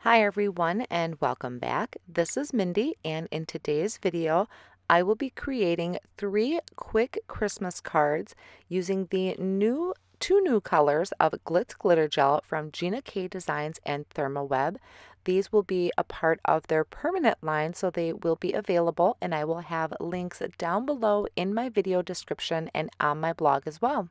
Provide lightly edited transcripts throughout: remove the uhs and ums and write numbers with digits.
Hi everyone and welcome back. This is Mindy, and in today's video I will be creating 3 quick Christmas cards using the two new colors of Glitz glitter gel from Gina K Designs and Thermoweb. These will be a part of their permanent line, so they will be available, and I will have links down below in my video description and on my blog as well.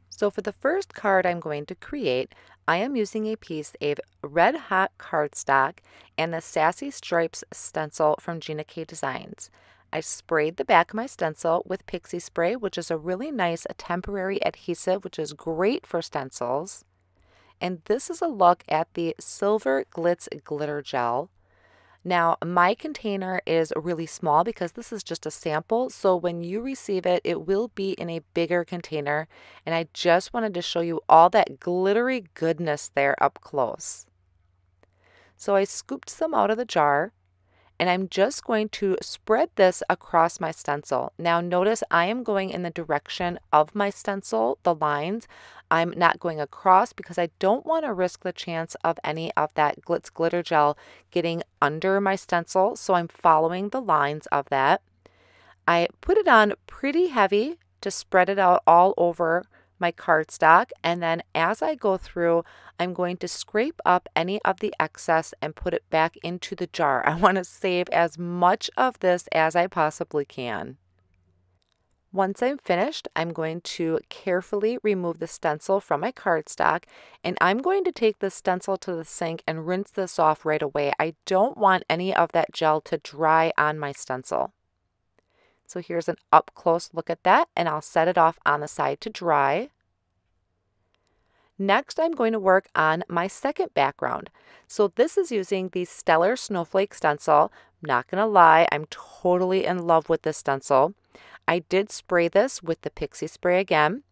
So for the first card I'm going to create, I am using a piece of red hot cardstock and the Sassy Stripes stencil from Gina K Designs. I sprayed the back of my stencil with Pixie spray, which is a really nice temporary adhesive, which is great for stencils. And this is a look at the Silver Glitz glitter gel. Now, my container is really small because this is just a sample, so when you receive it, it will be in a bigger container, and I just wanted to show you all that glittery goodness there up close. So I scooped some out of the jar, and I'm just going to spread this across my stencil. Now notice I am going in the direction of my stencil, the lines. I'm not going across because I don't want to risk the chance of any of that Glitz glitter gel getting under my stencil, so I'm following the lines of that. I put it on pretty heavy to spread it out all over my cardstock, and then as I go through, I'm going to scrape up any of the excess and put it back into the jar. I want to save as much of this as I possibly can. Once I'm finished, I'm going to carefully remove the stencil from my cardstock, and I'm going to take the stencil to the sink and rinse this off right away. I don't want any of that gel to dry on my stencil. So here's an up close look at that, and I'll set it off on the side to dry. Next, I'm going to work on my second background. So this is using the Stellar Snowflake stencil. I'm not going to lie, I'm totally in love with this stencil. I did spray this with the Pixie spray again,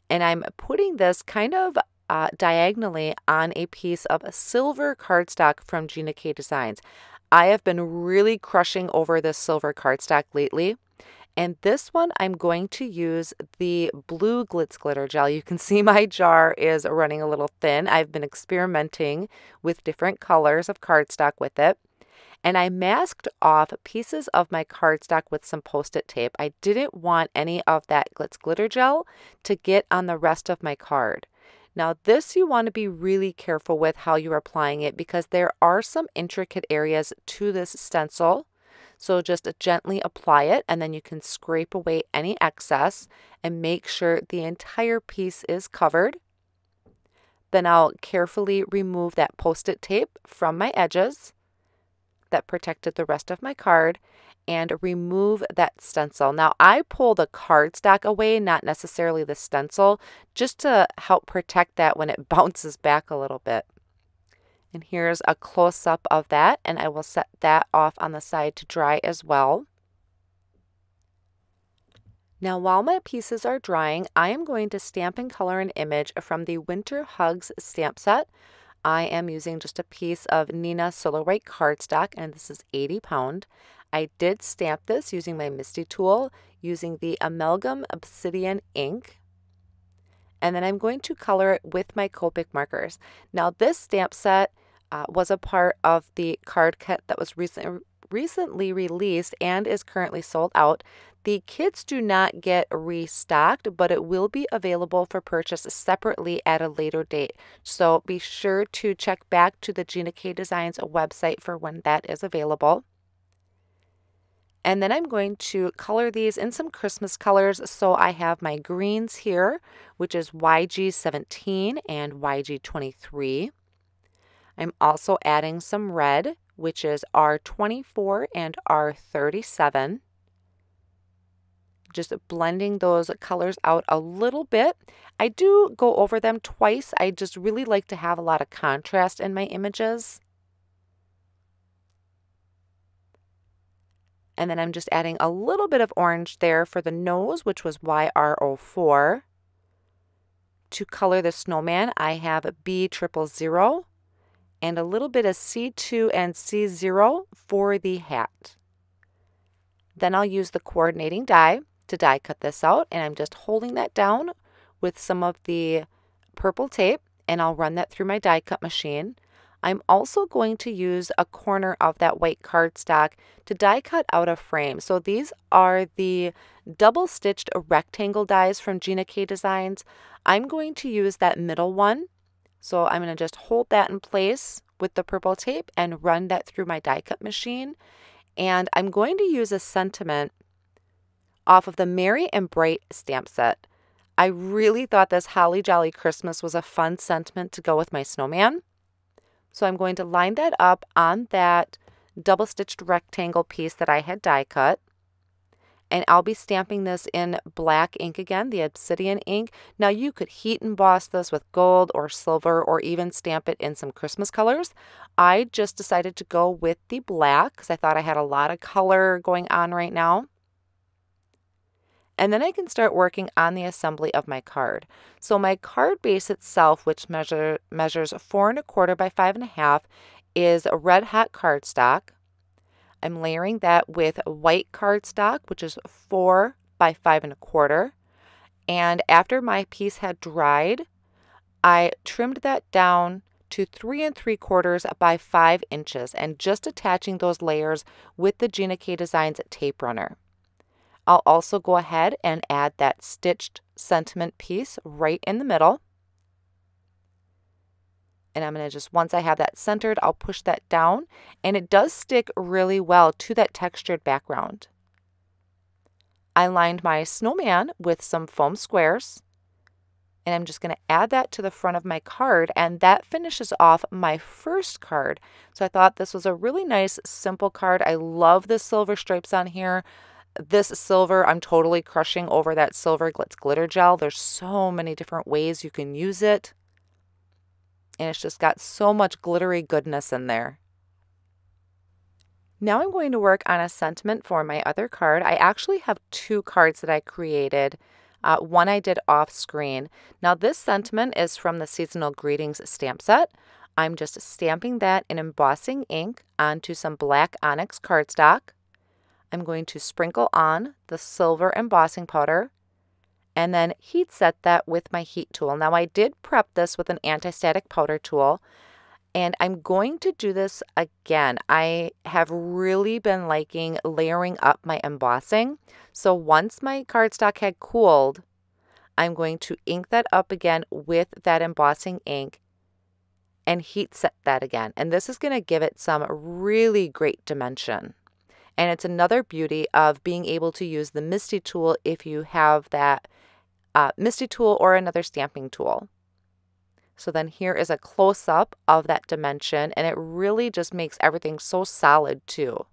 and I'm putting this kind of diagonally on a piece of silver cardstock from Gina K Designs. I have been really crushing over this silver cardstock lately, and this one I'm going to use the blue Glitz glitter gel. You can see my jar is running a little thin. I've been experimenting with different colors of cardstock with it, and I masked off pieces of my cardstock with some Post-it tape. I didn't want any of that Glitz glitter gel to get on the rest of my card. Now this you want to be really careful with how you're applying it because there are some intricate areas to this stencil. So just gently apply it, and then you can scrape away any excess and make sure the entire piece is covered. Then I'll carefully remove that Post-it tape from my edges that protected the rest of my card and remove that stencil. Now I pull the cardstock away, not necessarily the stencil, just to help protect that when it bounces back a little bit. And here's a close-up of that, and I will set that off on the side to dry as well. Now while my pieces are drying, I am going to stamp and color an image from the Winter Hugs stamp set. I am using just a piece of Neenah Solar White cardstock, and this is 80 pound. I did stamp this using my MISTI tool, using the Amalgam Obsidian ink. And then I'm going to color it with my Copic markers. Now this stamp set was a part of the card kit that was recently released and is currently sold out. The kits do not get restocked, but it will be available for purchase separately at a later date. So be sure to check back to the Gina K Designs website for when that is available. And then I'm going to color these in some Christmas colors. So I have my greens here, which is YG17 and YG23. I'm also adding some red, which is R24 and R37. Just blending those colors out a little bit. I do go over them twice. I just really like to have a lot of contrast in my images. And then I'm just adding a little bit of orange there for the nose, which was YR04. To color the snowman, I have B000 and a little bit of C2 and C0 for the hat. Then I'll use the coordinating die to die cut this out, and I'm just holding that down with some of the purple tape, and I'll run that through my die cut machine. I'm also going to use a corner of that white cardstock to die cut out a frame. So these are the double stitched rectangle dies from Gina K Designs. I'm going to use that middle one. So I'm going to just hold that in place with the purple tape and run that through my die cut machine. And I'm going to use a sentiment off of the Merry and Bright stamp set. I really thought this Holly Jolly Christmas was a fun sentiment to go with my snowman. So I'm going to line that up on that double stitched rectangle piece that I had die cut. And I'll be stamping this in black ink again, the Obsidian ink. Now you could heat emboss this with gold or silver or even stamp it in some Christmas colors. I just decided to go with the black because I thought I had a lot of color going on right now. And then I can start working on the assembly of my card. So my card base itself, which measures 4 1/4 by 5 1/2, is a red hot cardstock. I'm layering that with white cardstock, which is 4 by 5 1/4. And after my piece had dried, I trimmed that down to 3 3/4 by 5 inches and just attaching those layers with the Gina K Designs tape runner. I'll also go ahead and add that stitched sentiment piece right in the middle. And I'm going to just, once I have that centered, I'll push that down. And it does stick really well to that textured background. I lined my snowman with some foam squares. And I'm just going to add that to the front of my card. And that finishes off my first card. So I thought this was a really nice, simple card. I love the silver stripes on here. This silver, I'm totally crushing over that silver Glitz glitter gel. There's so many different ways you can use it. And it's just got so much glittery goodness in there. Now I'm going to work on a sentiment for my other card. I actually have 2 cards that I created. One I did off screen. Now this sentiment is from the Seasonal Greetings stamp set. I'm just stamping that in embossing ink onto some black onyx cardstock. I'm going to sprinkle on the silver embossing powder and then heat set that with my heat tool. Now I did prep this with an anti-static powder tool and I'm going to do this again. I have really been liking layering up my embossing. So once my cardstock had cooled, I'm going to ink that up again with that embossing ink and heat set that again. And this is going to give it some really great dimension. And it's another beauty of being able to use the MISTI tool if you have that MISTI tool or another stamping tool. So then here is a close-up of that dimension, and it really just makes everything so solid too.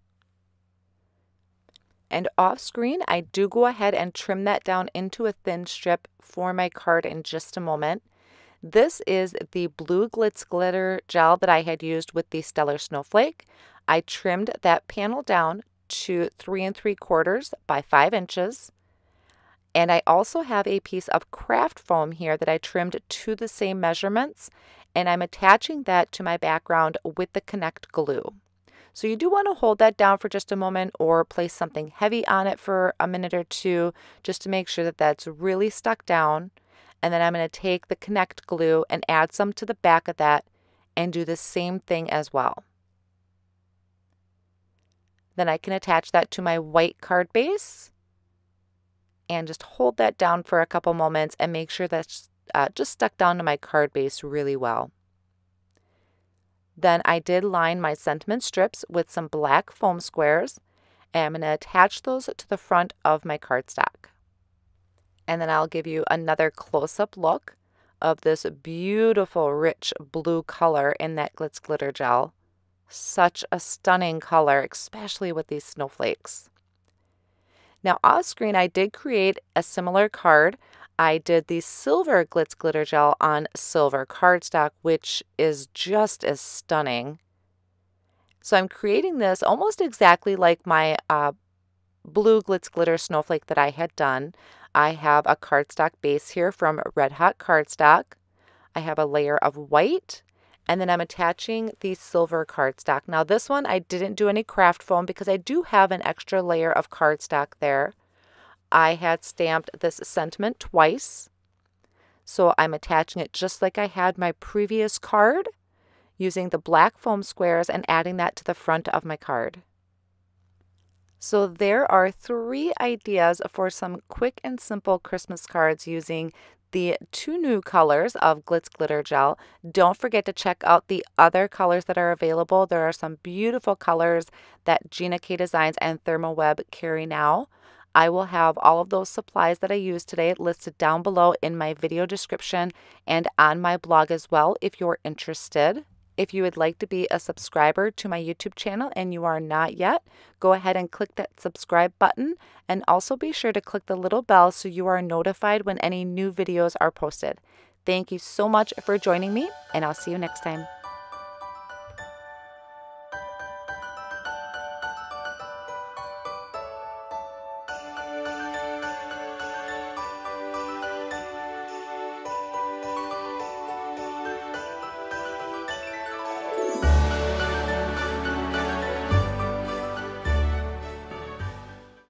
And off screen, I do go ahead and trim that down into a thin strip for my card in just a moment. This is the blue Glitz glitter gel that I had used with the Stellar Snowflake. I trimmed that panel down to 3 3/4 by 5 inches. And I also have a piece of craft foam here that I trimmed to the same measurements. And I'm attaching that to my background with the Connect glue. So you do want to hold that down for just a moment or place something heavy on it for a minute or two just to make sure that that's really stuck down. And then I'm going to take the Connect glue and add some to the back of that and do the same thing as well. Then I can attach that to my white card base and just hold that down for a couple moments and make sure that's just stuck down to my card base really well. Then I did line my sentiment strips with some black foam squares and I'm going to attach those to the front of my cardstock. And then I'll give you another close-up look of this beautiful rich blue color in that Glitz glitter gel. Such a stunning color, especially with these snowflakes. Now off screen, I did create a similar card. I did the silver Glitz glitter gel on silver cardstock, which is just as stunning. So I'm creating this almost exactly like my blue Glitz glitter snowflake that I had done. I have a cardstock base here from Red Hot Cardstock. I have a layer of white. And then I'm attaching the silver cardstock. Now this one I didn't do any craft foam because I do have an extra layer of cardstock there. I had stamped this sentiment twice. So I'm attaching it just like I had my previous card using the black foam squares and adding that to the front of my card. So there are 3 ideas for some quick and simple Christmas cards using the 2 new colors of Glitz Glitter Gel. Don't forget to check out the other colors that are available. There are some beautiful colors that Gina K Designs and Thermoweb carry now. I will have all of those supplies that I used today listed down below in my video description and on my blog as well if you're interested. If you would like to be a subscriber to my YouTube channel and you are not yet, go ahead and click that subscribe button, and also be sure to click the little bell so you are notified when any new videos are posted. Thank you so much for joining me, and I'll see you next time.